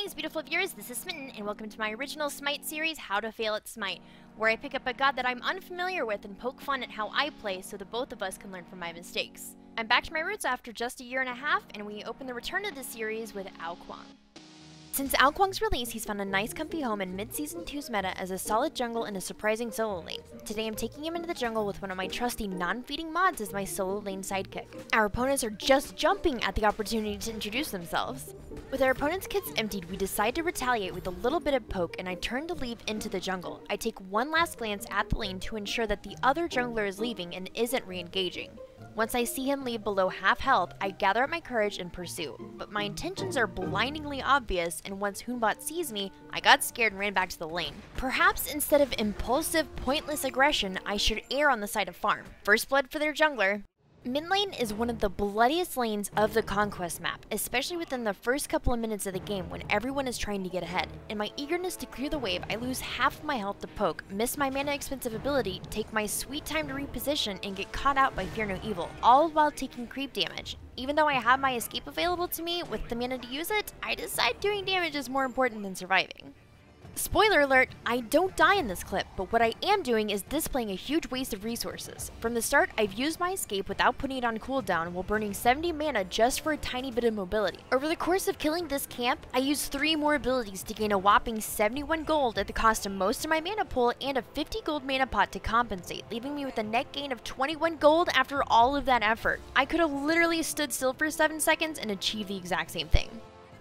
Greetings, beautiful viewers, this is Smitten, and welcome to my original Smite series, How to Fail at Smite, where I pick up a god that I'm unfamiliar with and poke fun at how I play so that both of us can learn from my mistakes. I'm back to my roots after just a year and a half, and we open the return of this series with Kuang. Since Kuang's release, he's found a nice comfy home in mid-season 2's meta as a solid jungle and a surprising solo lane. Today I'm taking him into the jungle with one of my trusty non-feeding mods as my solo lane sidekick. Our opponents are just jumping at the opportunity to introduce themselves. With our opponent's kits emptied, we decide to retaliate with a little bit of poke, and I turn to leave into the jungle. I take one last glance at the lane to ensure that the other jungler is leaving and isn't re-engaging. Once I see him leave below half health, I gather up my courage and pursue, but my intentions are blindingly obvious, and once Hoonbot sees me, I got scared and ran back to the lane. Perhaps instead of impulsive, pointless aggression, I should err on the side of farm. First blood for their jungler. Mid lane is one of the bloodiest lanes of the Conquest map, especially within the first couple of minutes of the game when everyone is trying to get ahead. In my eagerness to clear the wave, I lose half of my health to poke, miss my mana expensive ability, take my sweet time to reposition, and get caught out by Fear No Evil, all while taking creep damage. Even though I have my escape available to me with the mana to use it, I decide doing damage is more important than surviving. Spoiler alert, I don't die in this clip, but what I am doing is displaying a huge waste of resources. From the start, I've used my escape without putting it on cooldown while burning 70 mana just for a tiny bit of mobility. Over the course of killing this camp, I used 3 more abilities to gain a whopping 71 gold at the cost of most of my mana pool and a 50 gold mana pot to compensate, leaving me with a net gain of 21 gold after all of that effort. I could have literally stood still for 7 seconds and achieved the exact same thing.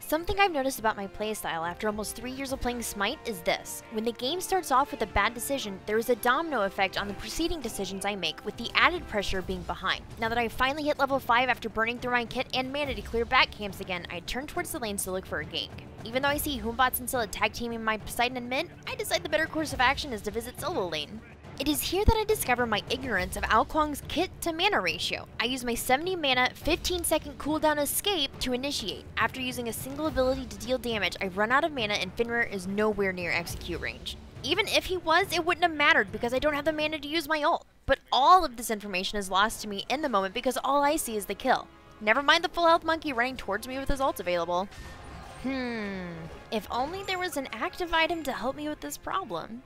Something I've noticed about my playstyle after almost 3 years of playing Smite is this. When the game starts off with a bad decision, there is a domino effect on the preceding decisions I make, with the added pressure being behind. Now that I've finally hit level 5 after burning through my kit and mana to clear back camps again, I turn towards the lanes to look for a gank. Even though I see Hoonbots and Scylla tag teaming my Smitten and mid, I decide the better course of action is to visit solo lane. It is here that I discover my ignorance of Kuang's kit to mana ratio. I use my 70 mana, 15 second cooldown escape to initiate. After using a single ability to deal damage, I run out of mana and Fenrir is nowhere near execute range. Even if he was, it wouldn't have mattered because I don't have the mana to use my ult. But all of this information is lost to me in the moment because all I see is the kill. Never mind the full health monkey running towards me with his ult available. If only there was an active item to help me with this problem.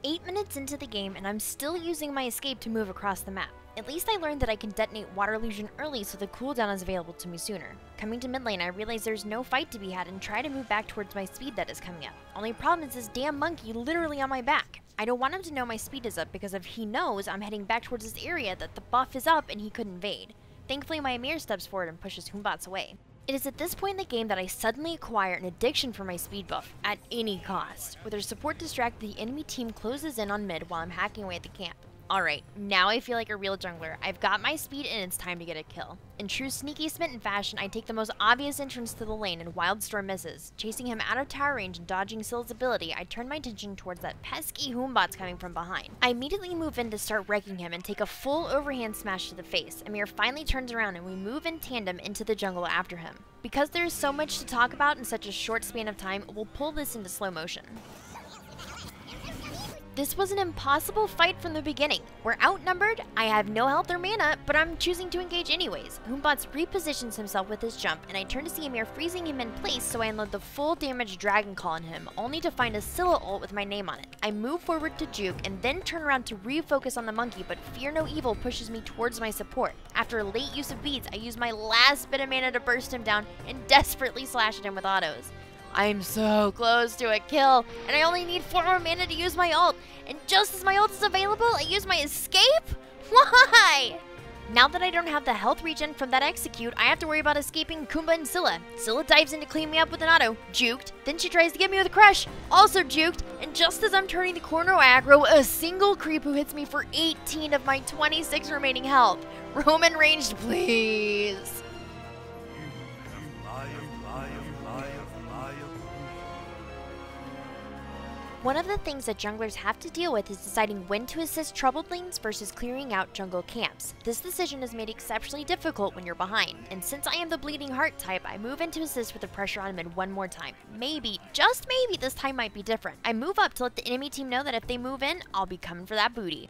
8 minutes into the game and I'm still using my escape to move across the map. At least I learned that I can detonate Water Illusion early so the cooldown is available to me sooner. Coming to mid lane, I realize there's no fight to be had and try to move back towards my speed that is coming up. Only problem is this damn monkey literally on my back. I don't want him to know my speed is up because if he knows I'm heading back towards this area that the buff is up and he could invade. Thankfully my Amir steps forward and pushes Hoonbots away. It is at this point in the game that I suddenly acquire an addiction for my speed buff, at any cost. With our support distracted, the enemy team closes in on mid while I'm hacking away at the camp. Alright, now I feel like a real jungler. I've got my speed and it's time to get a kill. In true sneaky Smitten fashion, I take the most obvious entrance to the lane and Wildstorm misses. Chasing him out of tower range and dodging Scylla's ability, I turn my attention towards that pesky Hoonbots coming from behind. I immediately move in to start wrecking him and take a full overhand smash to the face. Amir finally turns around and we move in tandem into the jungle after him. Because there is so much to talk about in such a short span of time, we'll pull this into slow motion. This was an impossible fight from the beginning. We're outnumbered, I have no health or mana, but I'm choosing to engage anyways. Hoonbots repositions himself with his jump, and I turn to see Amir freezing him in place, so I unload the full damage Dragon Call on him, only to find a Scylla ult with my name on it. I move forward to juke, and then turn around to refocus on the monkey, but Fear No Evil pushes me towards my support. After a late use of beads, I use my last bit of mana to burst him down, and desperately slash at him with autos. I'm so close to a kill, and I only need 4 more mana to use my ult. And just as my ult is available, I use my escape? Why? Now that I don't have the health regen from that execute, I have to worry about escaping Kumba and Scylla. Scylla dives in to clean me up with an auto, juked, then she tries to get me with a crush, also juked, and just as I'm turning the corner aggro, a single creep who hits me for 18 of my 26 remaining health. Roman ranged, please. One of the things that junglers have to deal with is deciding when to assist troubled lanes versus clearing out jungle camps. This decision is made exceptionally difficult when you're behind, and since I am the bleeding heart type, I move in to assist with the pressure on mid one more time. Maybe, just maybe, this time might be different. I move up to let the enemy team know that if they move in, I'll be coming for that booty.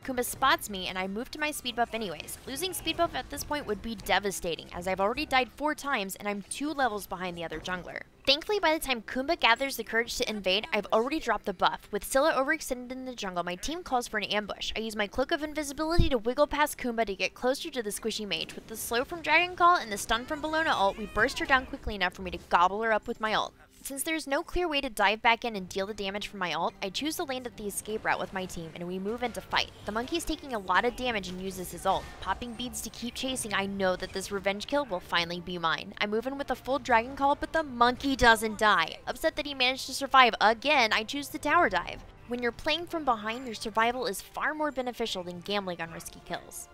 Kumba spots me and I move to my speed buff anyways. Losing speed buff at this point would be devastating as I've already died 4 times and I'm 2 levels behind the other jungler. Thankfully, by the time Kumba gathers the courage to invade, I've already dropped the buff. With Scylla overextended in the jungle, my team calls for an ambush. I use my Cloak of Invisibility to wiggle past Kumba to get closer to the squishy mage. With the slow from Dragon Call and the stun from Bellona ult, we burst her down quickly enough for me to gobble her up with my ult. Since there's no clear way to dive back in and deal the damage from my ult, I choose to land at the escape route with my team and we move into fight. The monkey's taking a lot of damage and uses his ult. Popping beads to keep chasing, I know that this revenge kill will finally be mine. I move in with a full Dragon Call, but the monkey doesn't die. Upset that he managed to survive again, I choose the tower dive. When you're playing from behind, your survival is far more beneficial than gambling on risky kills.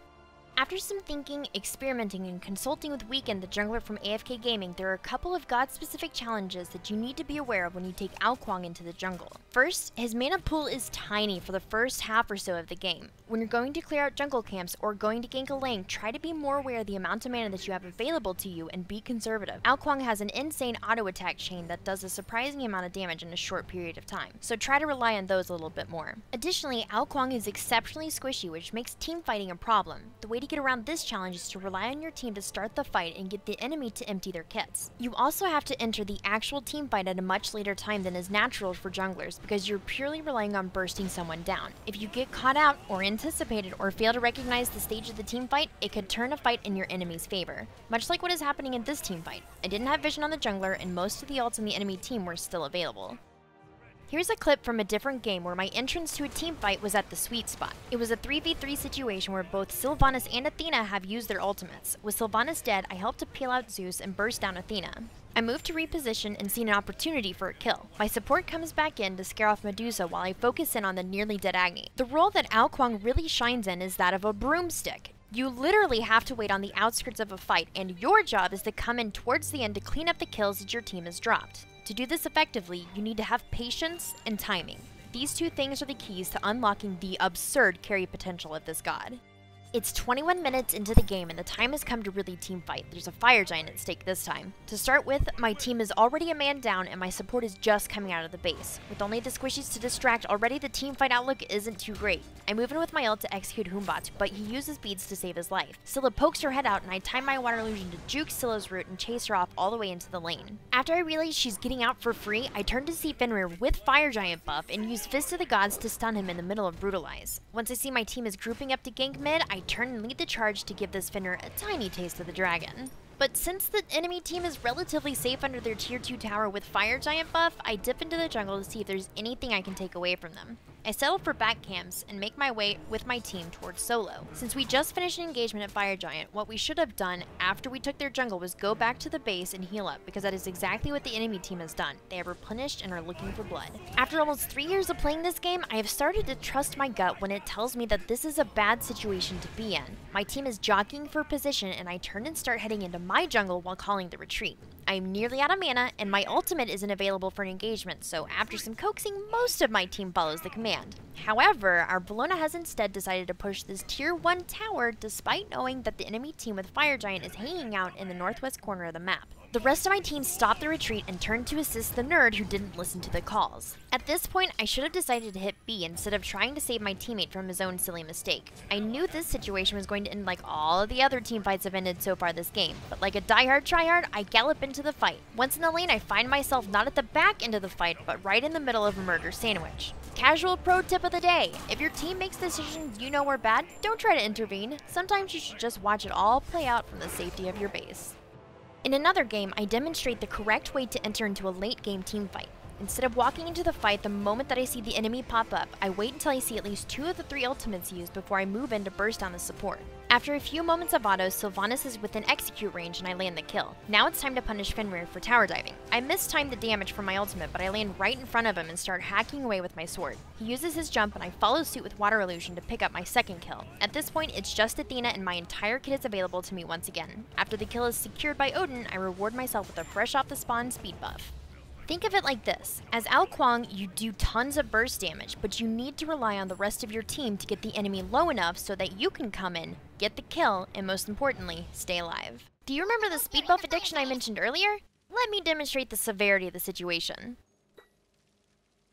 After some thinking, experimenting, and consulting with Weekend, the jungler from AFK Gaming, there are a couple of god-specific challenges that you need to be aware of when you take Kuang into the jungle. First, his mana pool is tiny for the first half or so of the game. When you're going to clear out jungle camps or going to gank a lane, try to be more aware of the amount of mana that you have available to you and be conservative. Kuang has an insane auto-attack chain that does a surprising amount of damage in a short period of time, so try to rely on those a little bit more. Additionally, Kuang is exceptionally squishy, which makes team fighting a problem. The way to get around this challenge is to rely on your team to start the fight and get the enemy to empty their kits. You also have to enter the actual team fight at a much later time than is natural for junglers because you're purely relying on bursting someone down. If you get caught out or anticipated or fail to recognize the stage of the team fight, it could turn a fight in your enemy's favor. Much like what is happening in this team fight. I didn't have vision on the jungler and most of the ults in the enemy team were still available. Here's a clip from a different game where my entrance to a team fight was at the sweet spot. It was a 3v3 situation where both Sylvanas and Athena have used their ultimates. With Sylvanas dead, I helped to peel out Zeus and burst down Athena. I moved to reposition and seen an opportunity for a kill. My support comes back in to scare off Medusa while I focus in on the nearly dead Agni. The role that Kuang really shines in is that of a broomstick. You literally have to wait on the outskirts of a fight, and your job is to come in towards the end to clean up the kills that your team has dropped. To do this effectively, you need to have patience and timing. These 2 things are the keys to unlocking the absurd carry potential of this god. It's 21 minutes into the game and the time has come to really team fight. There's a fire giant at stake this time. To start with, my team is already a man down and my support is just coming out of the base. With only the squishies to distract, already the team fight outlook isn't too great. I move in with my ult to execute Humbat, but he uses beads to save his life. Scylla pokes her head out and I time my water illusion to juke Scylla's root and chase her off all the way into the lane. After I realize she's getting out for free, I turn to see Fenrir with fire giant buff and use Fist of the Gods to stun him in the middle of Brutalize. Once I see my team is grouping up to gank mid, I turn and lead the charge to give this Fenrir a tiny taste of the dragon. But since the enemy team is relatively safe under their tier 2 tower with fire giant buff, I dip into the jungle to see if there's anything I can take away from them. I settle for back camps and make my way with my team towards solo. Since we just finished an engagement at Fire Giant, what we should have done after we took their jungle was go back to the base and heal up, because that is exactly what the enemy team has done. They have replenished and are looking for blood. After almost 3 years of playing this game, I have started to trust my gut when it tells me that this is a bad situation to be in. My team is jockeying for position and I turn and start heading into my jungle while calling the retreat. I am nearly out of mana, and my ultimate isn't available for an engagement, so after some coaxing, most of my team follows the command. However, our Bellona has instead decided to push this tier 1 tower despite knowing that the enemy team with Fire Giant is hanging out in the northwest corner of the map. The rest of my team stopped the retreat and turned to assist the nerd who didn't listen to the calls. At this point, I should have decided to hit B instead of trying to save my teammate from his own silly mistake. I knew this situation was going to end like all of the other team fights have ended so far this game, but like a diehard tryhard, I gallop into the fight. Once in the lane, I find myself not at the back end of the fight, but right in the middle of a murder sandwich. Casual pro tip of the day: if your team makes decisions you know are bad, don't try to intervene. Sometimes you should just watch it all play out from the safety of your base. In another game, I demonstrate the correct way to enter into a late game team fight. Instead of walking into the fight the moment that I see the enemy pop up, I wait until I see at least 2 of the 3 ultimates used before I move in to burst down the support. After a few moments of autos, Sylvanas is within execute range and I land the kill. Now it's time to punish Fenrir for tower diving. I mistimed the damage from my ultimate, but I land right in front of him and start hacking away with my sword. He uses his jump and I follow suit with water illusion to pick up my second kill. At this point, it's just Athena and my entire kit is available to me once again. After the kill is secured by Odin, I reward myself with a fresh off the spawn speed buff. Think of it like this: as Kuang, you do tons of burst damage, but you need to rely on the rest of your team to get the enemy low enough so that you can come in, get the kill, and most importantly, stay alive. Do you remember the speed buff addiction I mentioned earlier? Let me demonstrate the severity of the situation.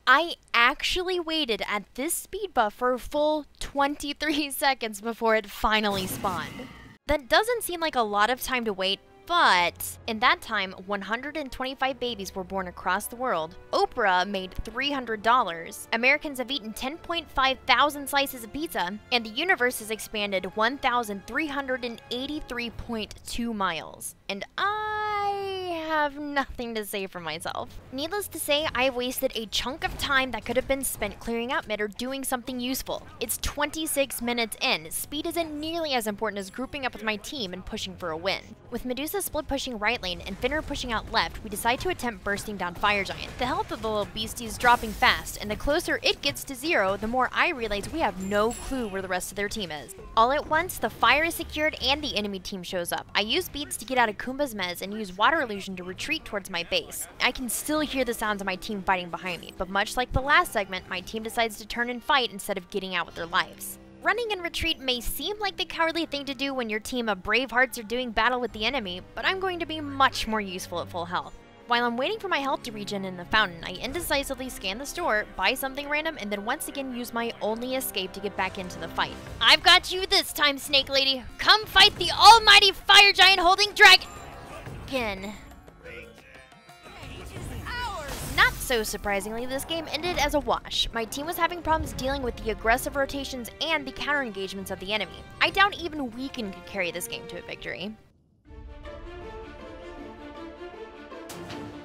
I actually waited at this speed buff for a full 23 seconds before it finally spawned. That doesn't seem like a lot of time to wait, but in that time, 125 babies were born across the world. Oprah made $300. Americans have eaten 10.5 thousand slices of pizza, and the universe has expanded 1,383.2 miles. And I have nothing to say for myself. Needless to say, I have wasted a chunk of time that could have been spent clearing out mid or doing something useful. It's 26 minutes in. Speed isn't nearly as important as grouping up with my team and pushing for a win. With Medusa split pushing right lane and Finner pushing out left, we decide to attempt bursting down Fire Giant. The health of the little beastie is dropping fast, and the closer it gets to 0, the more I realize we have no clue where the rest of their team is. All at once, the fire is secured and the enemy team shows up. I use beads to get out of Kumba's mez and use water illusion to retreat towards my base. I can still hear the sounds of my team fighting behind me, but much like the last segment, my team decides to turn and fight instead of getting out with their lives. Running and retreat may seem like the cowardly thing to do when your team of bravehearts are doing battle with the enemy, but I'm going to be much more useful at full health. While I'm waiting for my health to regen in the fountain, I indecisively scan the store, buy something random, and then once again use my only escape to get back into the fight. I've got you this time, Snake Lady! Come fight the almighty Fire Giant holding dragon! Not so surprisingly, this game ended as a wash. My team was having problems dealing with the aggressive rotations and the counter engagements of the enemy. I doubt even Weaken could carry this game to a victory.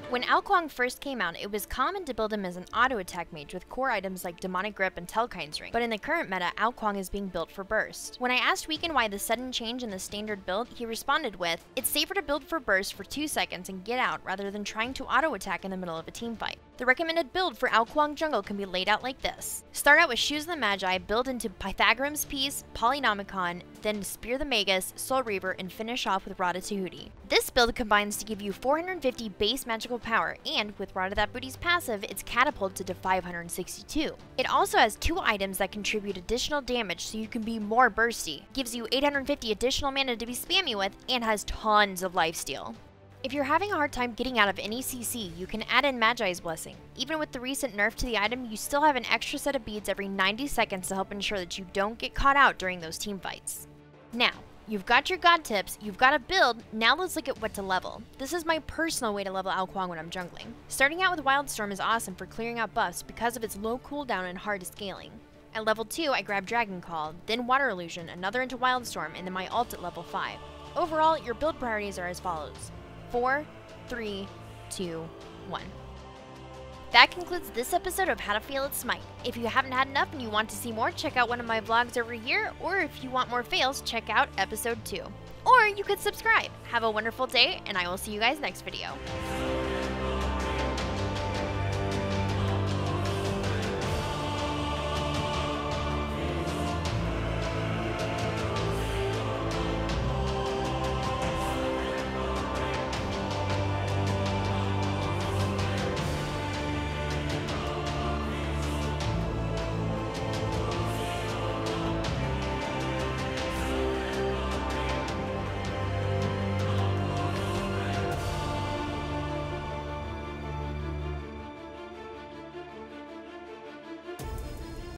When Kuang first came out, it was common to build him as an auto-attack mage with core items like Demonic Grip and Telkine's Ring, but in the current meta, Kuang is being built for burst. When I asked Weaken why the sudden change in the standard build, he responded with, "It's safer to build for burst for 2 seconds and get out rather than trying to auto-attack in the middle of a team fight." The recommended build for Kuang jungle can be laid out like this. Start out with Shoes of the Magi, build into Pythagorum's Piece, Polynomicon, then Spear the Magus, Soul Reaver, and finish off with Rada Tahuti. This build combines to give you 450 base magical power, and with Rada That Booty's passive, it's catapulted to 562. It also has 2 items that contribute additional damage so you can be more bursty, gives you 850 additional mana to be spammy with, and has tons of lifesteal. If you're having a hard time getting out of any CC, you can add in Magi's Blessing. Even with the recent nerf to the item, you still have an extra set of beads every 90 seconds to help ensure that you don't get caught out during those team fights. Now, you've got your god tips, you've got a build, now let's look at what to level. This is my personal way to level Kuang when I'm jungling. Starting out with Wildstorm is awesome for clearing out buffs because of its low cooldown and hard scaling. At level 2, I grab Dragon Call, then Water Illusion, another into Wildstorm, and then my ult at level 5. Overall, your build priorities are as follows. 4, 3, 2, 1. That concludes this episode of How to Fail at Smite. If you haven't had enough and you want to see more, check out one of my vlogs over here, or if you want more fails, check out episode 2. Or you could subscribe. Have a wonderful day, and I will see you guys next video.